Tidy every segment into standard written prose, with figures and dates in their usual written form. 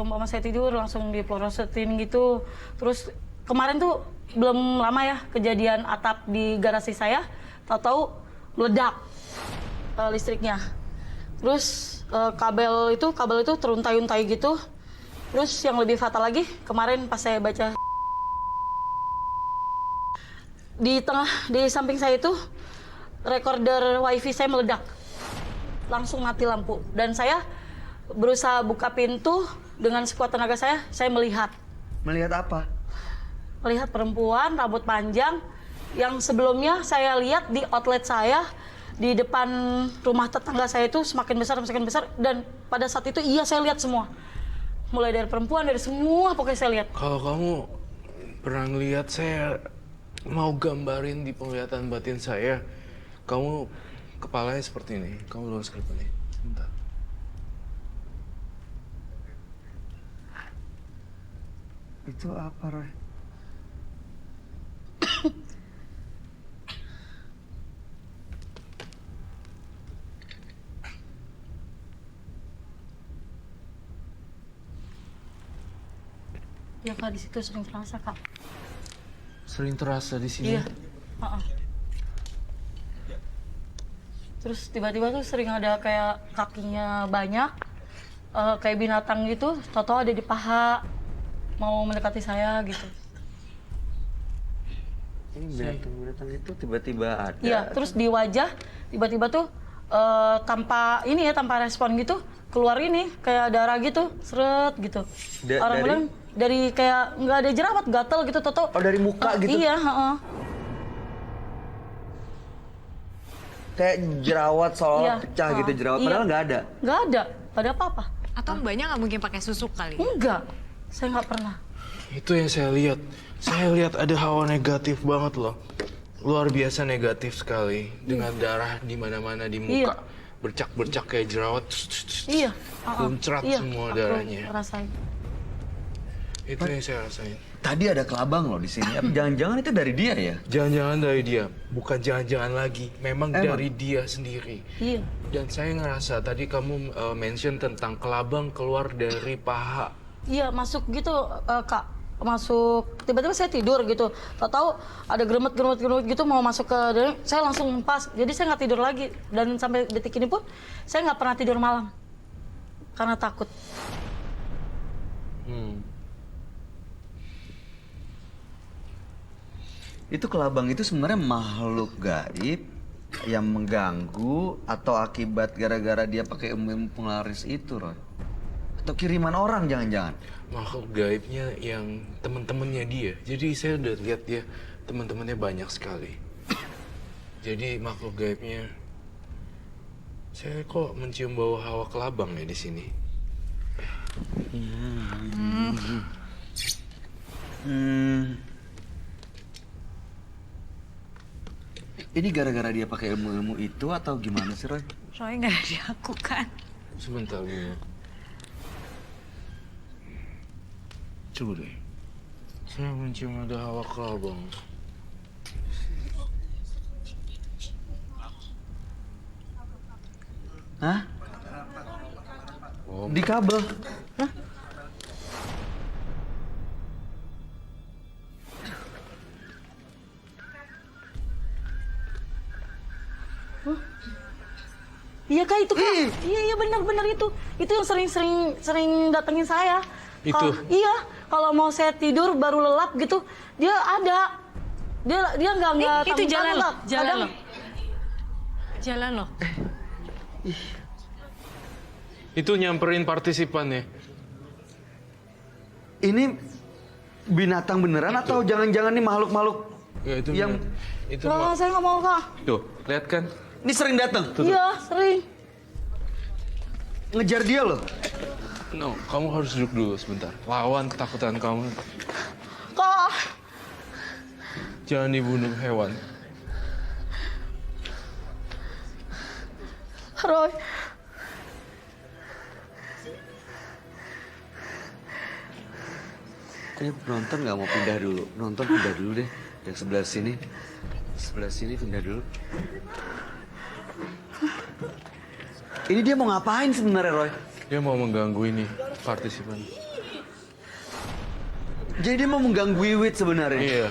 seumpama saya tidur langsung diplosetin gitu. Terus kemarin tuh belum lama ya kejadian atap di garasi saya, tahu-tahu meledak listriknya. Terus kabel itu teruntai-untai gitu. Terus yang lebih fatal lagi, kemarin pas saya baca di samping saya itu recorder wifi saya meledak. Langsung mati lampu. Dan saya berusaha buka pintu dengan sekuat tenaga saya melihat. Melihat apa? Melihat perempuan rambut panjang yang sebelumnya saya lihat di outlet saya di depan rumah tetangga saya itu semakin besar dan pada saat itu iya saya lihat semua. Mulai dari perempuan, dari semua pokoknya saya lihat. Kalau kamu pernah ngelihat, saya mau gambarin di penglihatan batin saya. Kamu kepalanya seperti ini. Kamu lurus ke depan nih. Bentar. Itu apa, Roy? Ya Kak, di situ sering terasa Kak. Sering terasa di sini? Iya. Terus tiba-tiba tuh sering ada kayak kakinya banyak, kayak binatang gitu, tau-tau ada di paha, mau mendekati saya gitu. Ini binatang-binatang itu tiba-tiba ada. Iya, terus di wajah tiba-tiba tuh tanpa respon gitu, keluar ini kayak darah gitu, seret gitu. Orang bilang dari kayak nggak ada jerawat, gatel gitu, tau-tau. Oh, dari muka gitu? Iya, Kayak jerawat seolah Iya, pecah gitu jerawat, iya. padahal nggak ada. Nggak ada apa-apa. Atau mbaknya nggak mungkin pakai susuk kali? Enggak, saya nggak pernah. Itu yang saya lihat. Saya lihat ada hawa negatif banget loh. Luar biasa negatif sekali. Dengan darah di mana-mana di muka. Iya. Bercak-bercak kayak jerawat. Iya. Muncrat semua aku darahnya. rasain. Itu yang saya rasain. Tadi ada kelabang loh di sini. Apa jangan-jangan itu dari dia ya? Jangan-jangan dari dia. Bukan jangan-jangan lagi. Memang dari dia sendiri. Iya. Dan saya ngerasa tadi kamu mention tentang kelabang keluar dari paha. Iya, masuk gitu, Kak. Masuk, tiba-tiba saya tidur gitu. Tahu-tahu ada geremet gitu mau masuk ke dalam, saya langsung pas. Jadi saya nggak tidur lagi. Dan sampai detik ini pun, saya nggak pernah tidur malam. Karena takut. Itu kelabang itu sebenarnya makhluk gaib yang mengganggu atau akibat gara-gara dia pakai ilmu penglaris itu, Roy? Atau kiriman orang jangan-jangan? Makhluk gaibnya yang teman-temannya dia. Jadi saya udah lihat dia teman-temannya banyak sekali. Jadi makhluk gaibnya, saya kok mencium bau hawa kelabang ya di sini. Ini gara-gara dia pakai ilmu-ilmu itu atau gimana sih, Roy? Roy nggak ada di aku kan? Sebentar dulu. Coba deh. Saya mencium ada hawa kelabang. Hah? Oh. Di kabel? Hah? Iya Kak, itu Kak. Iya benar itu. Itu yang sering datengin saya. Itu? Iya, kalau mau saya tidur baru lelap gitu, dia ada. Dia nggak Itu jalan loh, kadang. Jalan loh. Itu nyamperin partisipan ya? Ini binatang beneran atau jangan-jangan nih makhluk-makhluk Ya itu yang itu Lah, saya nggak mau Kak. Tuh, lihat kan? ini sering datang Iya, sering. ngejar dia loh. No, kamu harus duduk dulu sebentar. Lawan ketakutan kamu. Kak. Jangan dibunuh hewan. Roy. Ini penonton nggak mau pindah dulu. Penonton pindah dulu deh. Yang sebelah sini. Sebelah sini pindah dulu. Ini dia mau ngapain sebenarnya, Roy? Dia mau mengganggu ini partisipan. Jadi dia mau mengganggu Wiwit sebenarnya. Iya.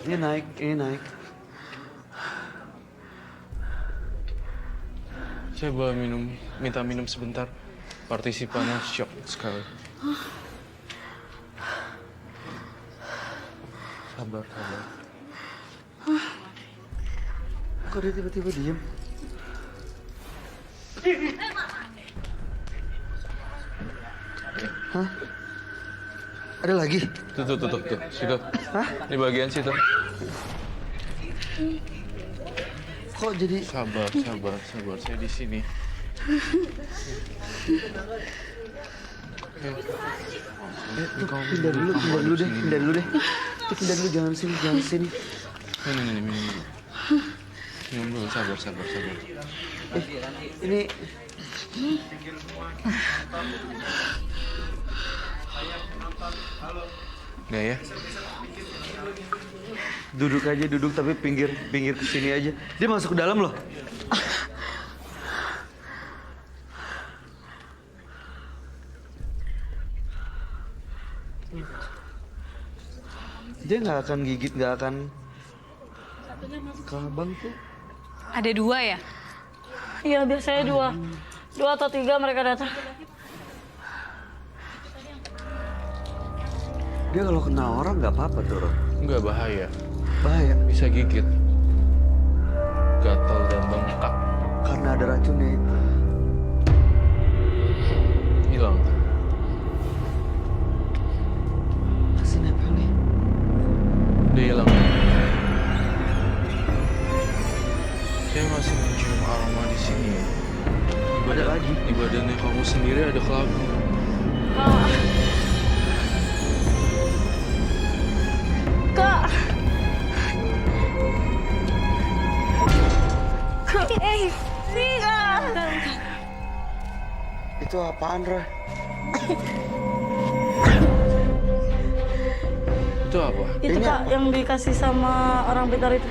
Ini naik. Saya boleh minta minum sebentar. Partisipannya shock sekali. Sabar. Kok dia tiba-tiba diem? Hah? Ada lagi? Tuh. Situ. Hah? Di bagian situ. Kok jadi... Sabar. Saya di sini. Pindah dulu deh. Pindah dulu, jangan sini. Ini minum dulu. Minum dulu, sabar. Ini... Nggak ya? Duduk tapi pinggir ke sini aja. Dia masuk ke dalam loh. Dia nggak akan gigit, nggak akan ke abang tuh. Ada 2 ya? Iya, biasanya 2 atau 3 mereka datang. Dia kalau kena orang nggak apa-apa tuh, Ron. Nggak bahaya. Bahaya. Bisa gigit. Gatal dan bengkak. Karena ada racunnya itu. Hilang. Masih nempel nih. Udah hilang. Saya masih mencium aroma di sini. Ada lagi. Di badannya kamu sendiri ada kelabu. Kak. Itu apaan, Roy? Itu apa? Itu Kak yang dikasih sama orang Blitar itu.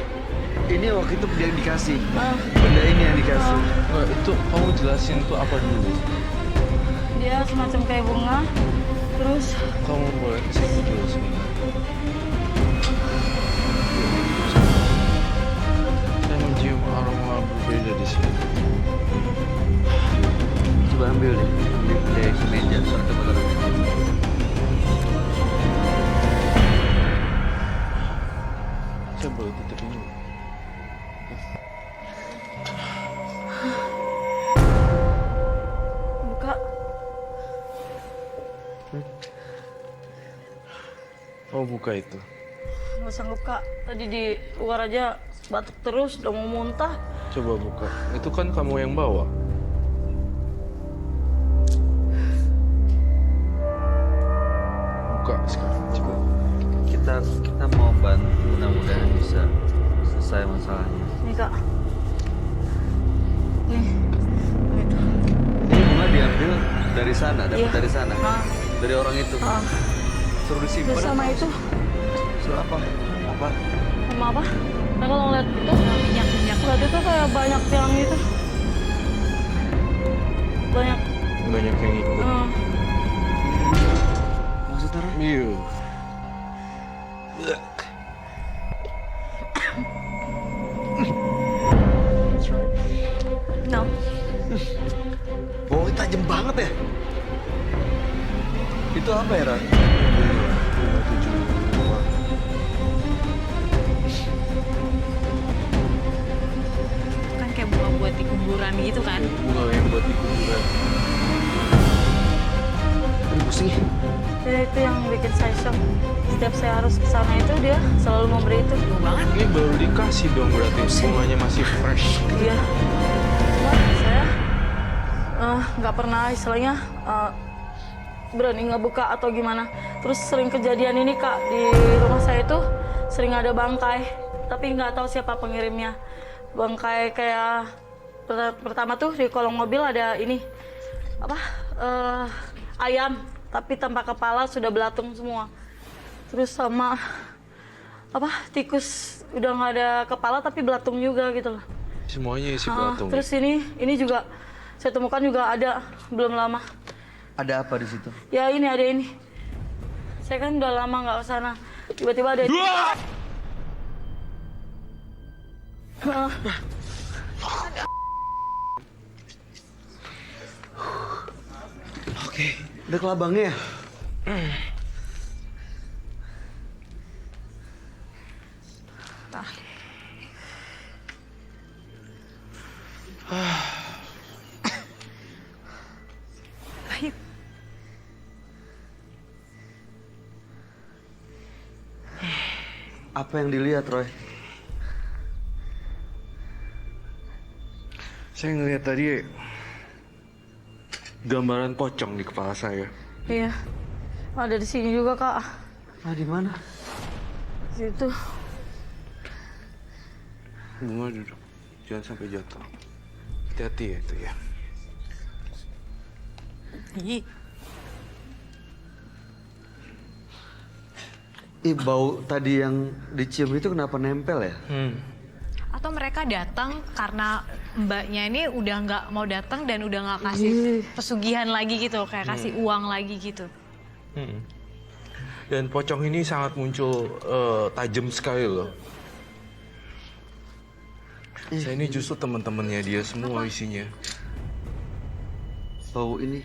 Ini waktu itu dia dikasih. Ah. Benda ini yang dikasih. Nggak, itu kamu jelasin itu apa dulu. Dia semacam kayak bunga. Terus Kamu boleh kesini dulu sebentar. Saya mencium aroma berbeda di sini. Coba ambil deh. Dari meja. Coba taruh. Saya boleh tutup ini. buka. Oh, buka itu. Nggak sanggup Kak. Tadi di luar aja batuk terus, udah mau muntah. Coba buka. Itu kan kamu yang bawa. Buka sekarang. Coba. Kita mau bantu, mudah-mudahan bisa selesai masalahnya. Nih Kak. Nih. Gitu. Ini bunga diambil dari sana, dapat Iya. dari sana. Ah. Dari orang itu. Ah. Suruh disimpan. Terus sama itu, Suruh apa? Apa? sama apa? Nah kalau ngeliat itu, Minyak. ngeliat itu kayak banyak yang itu. Banyak. Banyak yang ikut. Maksudnya, Ron? Iya. No. Baunya tajam banget ya? Itu apa ya, Ran? Bunga 7. Kan kayak bunga buat di kuburan gitu kan? Bunga yang buat di kuburan. Ini pusing ya? Ya, itu yang bikin saya shock. Setiap saya harus ke sana itu dia selalu memberi itu. Jauh banget. Ini baru dikasih dong berarti bunganya masih fresh. Iya. Cuma saya nggak pernah istilahnya berani ngebuka atau gimana. Terus sering kejadian ini Kak, di rumah saya itu sering ada bangkai, tapi nggak tahu siapa pengirimnya. Bangkai kayak pertama tuh di kolong mobil ada ini apa ayam, tapi tanpa kepala sudah belatung semua. Terus sama apa tikus udah nggak ada kepala tapi belatung juga gitu loh. Semuanya isi belatung. Terus ini juga saya temukan juga ada belum lama. Ada apa di situ? Ya ini ada ini. Saya kan udah lama nggak ke sana. Tiba-tiba ada. Oke, udah ke labangnya ya? Ayo. Apa yang dilihat, Roy? Saya ngeliat tadi gambaran pocong di kepala saya. Iya. Ada di sini juga, Kak. Ah, di mana? Situ. Bunga duduk, jangan sampai jatuh. Hati-hati ya itu ya. Ih, Bau tadi yang dicium itu kenapa nempel ya? atau mereka datang karena mbaknya ini udah nggak mau datang dan udah nggak kasih pesugihan lagi gitu, kayak kasih uang lagi gitu. Dan pocong ini sangat muncul tajam sekali loh. Saya ini justru teman-temannya dia semua isinya. Bau ini